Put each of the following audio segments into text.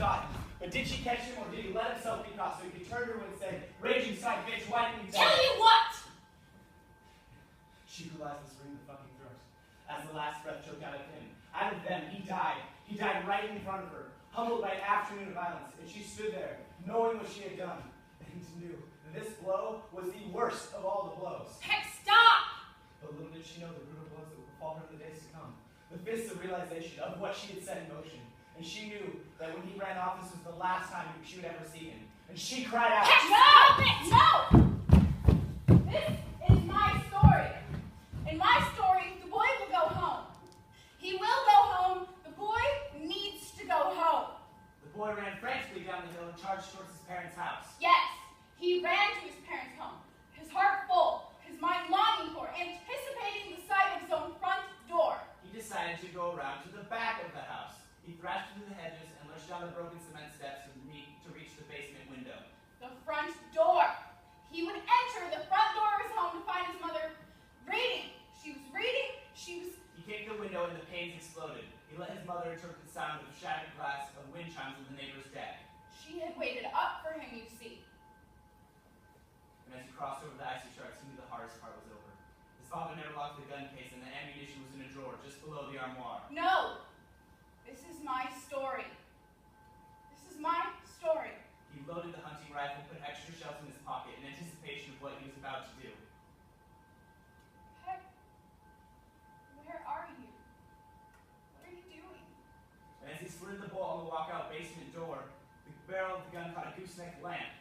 caught him. But did she catch him, or did he let himself be caught so he could turn to her and say, "Raging son, bitch, why didn't you tell me what?" She realized this ring the fucking throat. As the last breath choked out of him, out of them, he died. He died right in front of her, humbled by an afternoon of violence. And she stood there, knowing what she had done, and knew that this blow was the worst of all the blows. Heck, stop! But little did she know the brutal blows that would befall her in the days to come. The fists of realization of what she had set in motion. And she knew that when he ran off, this was the last time she would ever see him. And she cried out, Heck, stop it! No! This is my story. In my story, the boy will go home. He will go home. The boy needs to go home. The boy ran frantically down the hill and charged towards his parents' house. Yes, he ran to his parents' home, his heart full, his mind longing for, anticipating the sight of his own front door. He decided to go around to the back of the house. He thrashed through the hedges and lurched down the broken cement steps to reach the basement window. The front door. He would enter the front door of his home to find his mother reading. She was reading. He kicked the window and the panes exploded. He let his mother interpret the sound of shattered glass of wind chimes in the neighbor's deck. She had waited up for him, you see. And as he crossed over the icy shards, he knew the hardest part was over. His father never locked the gun case, and the ammunition was in a drawer just below the armoire. No! This is my story. This is my story. He loaded the hunting rifle, put extra shells in his pocket in anticipation of what he was about to do. Heck, where are you? What are you doing? And as he slid the bolt on the walkout basement door, the barrel of the gun caught a gooseneck lamp.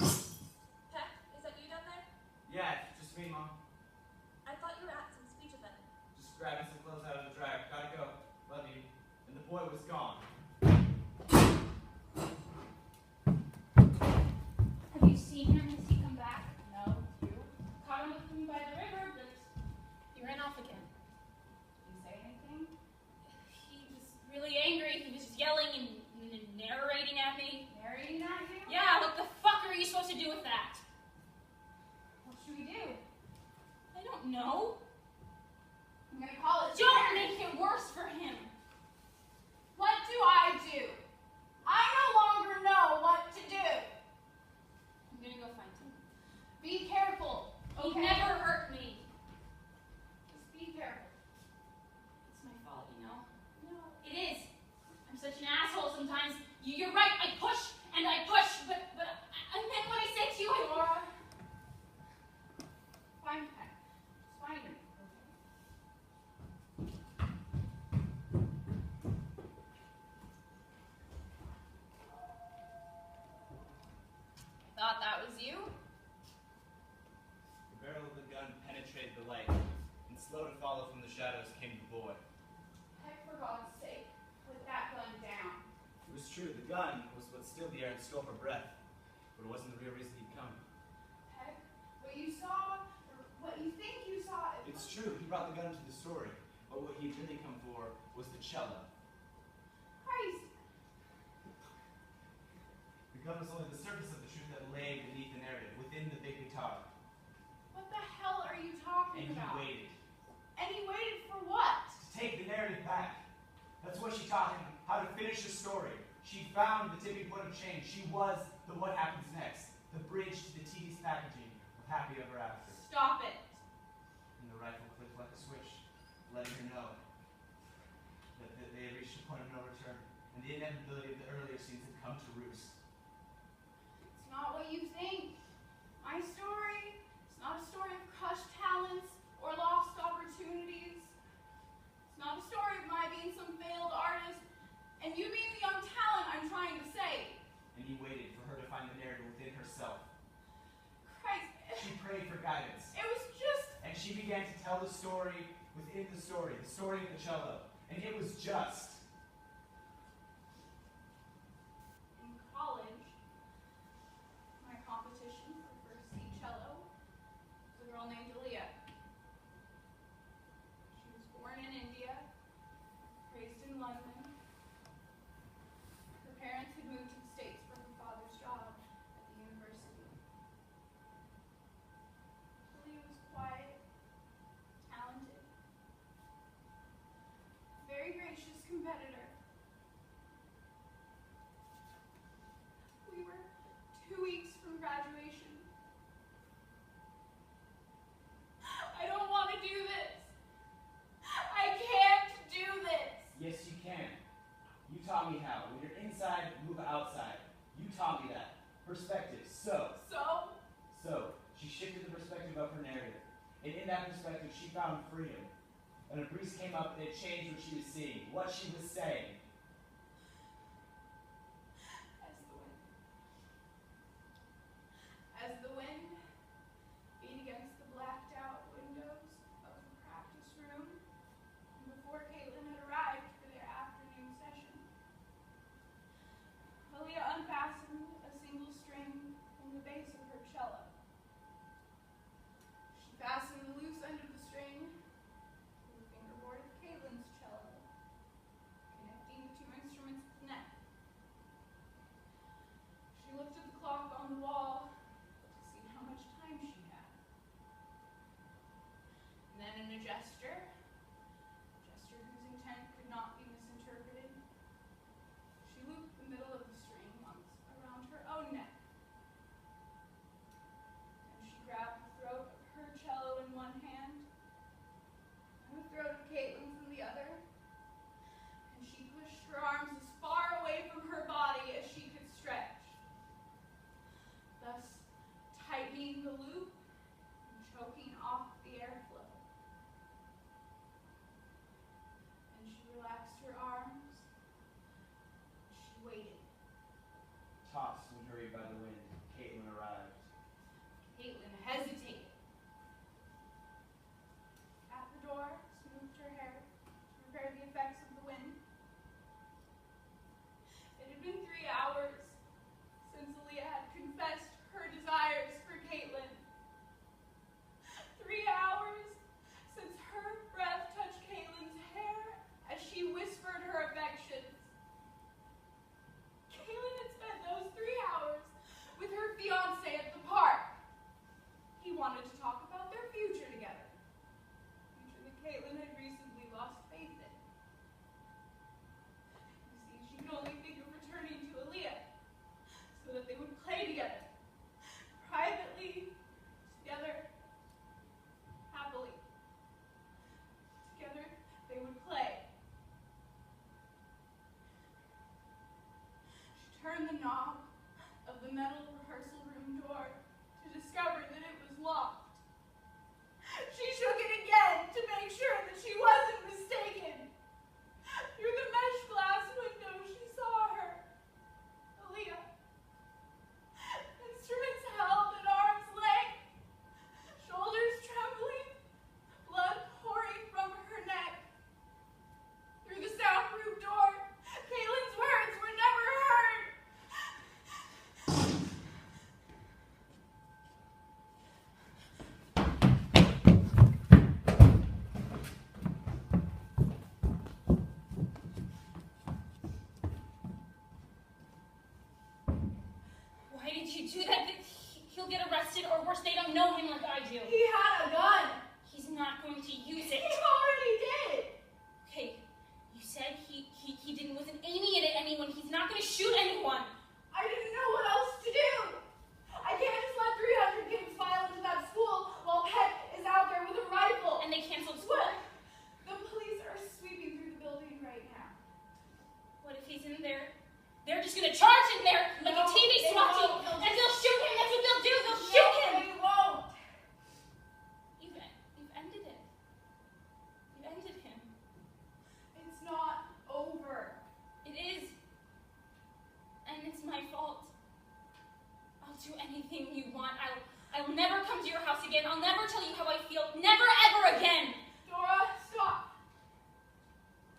Peck, is that you down there? Yeah, just me, Mom. I thought you were at some speech event. Just grabbing some clothes out of the dryer. Gotta go. Love you. And the boy was gone. Have you seen him? Has he come back? No. You? Caught him with me by the river, but he ran off again. Did he say anything? He was really angry. He was yelling and narrating at me. Narrating at you? Yeah, what the fuck are you supposed to do with that? What should we do? I don't know. I'm gonna call it. Don't make it worse for him. What do I do? I no longer know what to do. I'm gonna go find him. Be careful. He Okay? never hurt me. Just be careful. It's my fault, you know? No. It is. I'm such an asshole sometimes. You're right. I push and I push, but I meant what I said to you. Laura. Find Peck. Just find him. Thought that was you? The barrel of the gun penetrated the light, and slow to follow from the shadows came the boy. Peck, for God's sake, put that gun down. It was true, the gun was what stilled the air and stole her breath, but it wasn't the real reason he'd come. Peck, what you saw, or what you think you saw, It's true, he brought the gun to the story, but what he'd really come for was the cello. crazy. The gun was only the surface of the truth that lay beneath the narrative, within the big guitar. What the hell are you talking And he about? waited. And he waited for what? To take the narrative back. That's what she taught him, how to finish the story. She found the tipping point of change. She was the what happens next, the bridge to the tedious packaging of happy ever after. Stop it. And the rifle clicked like a switch, letting her know that they had reached a point of no return, and the inevitability of the earlier scenes had come to roost. It's not what you think. My story is not a story of crushed talents or lost opportunities. It's not a story of my being some failed artist and you being the young talent I'm trying to save. And he waited for her to find the narrative within herself. Christ, She prayed for guidance. it was just... And she began to tell the story within the story of the cello. And it was just. In college, my competition for first C cello was a girl named Aaliyah. She was born in India, raised in London. Her parents had moved to the States for her father's job at the university. Aaliyah was quiet, talented, very gracious, compassionate. outside. You taught me that. Perspective. So, she shifted the perspective of her narrative. And in that perspective, she found freedom. And a breeze came up and it changed what she was seeing, what she was saying. As the wind beat against the blacked out windows of the practice room, and before Caitlin had arrived for their afternoon session, Aaliyah unfastened a single string from the base of her cello. She fastened the loose end of the string to the fingerboard of Caitlin's cello, connecting the two instruments at the neck. She looked at the clock on the wall to see how much time she had. And then in a gesture whose intent could not be misinterpreted, she looped the middle of the string once around her own neck. And she grabbed the throat of her cello in one hand and the throat of Caitlin's in the other, and she pushed her arms as far away from her body as she could stretch, thus tightening the loop and choking off the airflow. And she relaxed her arms. She waited. Tossed and hurried by the wind, Caitlin arrived. Caitlin hesitated. At the door, smoothed her hair to prepare the effects of the wind. It had been 3 hours since Aaliyah had confessed her desires for Caitlin. 3 hours since her breath touched Caitlin's hair as she whispered her affections. Caitlin had spent those 3 hours with her fiancé at the park. He wanted to talk about their future together. Future that Caitlin had recently lost faith in. You see, she could only think of returning to Aaliyah so that they would play together. Privately, together, happily. Together, they would play. She turned the knob of the metal rehearsal room door to discover that it was locked. She shook it again to make sure that she wasn't mistaken. Through the mesh glass window, she saw her, Aaliyah. Instruments held at arm's length, shoulders trembling, blood pouring from her neck. Through the soundproof door, Caitlin's words were never heard. Why did you do that? He'll get arrested, or worse, they don't know him like I do. He had a gun. He's not going to use He it. already did. Okay, you said wasn't aiming it at anyone. He's not going to shoot anyone. I didn't know what else to do. I can't just let 300 kids file into that school while Peck is out there with a rifle. And they canceled school. What? The police are sweeping through the building right now. What if he's in there? They're just going to charge in there like No, a TV they SWAT team, won't. and they'll shoot him. That's what they'll do. They'll No, shoot him. they won't. You've ended it. You ended him. It's not over. It is. And it's my fault. I'll do anything you want. I'll never come to your house again. I'll never tell you how I feel. Never, ever again. Dora, stop.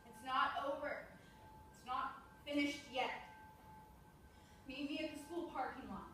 It's not over. It's not finished yet. Meet me at the school parking lot.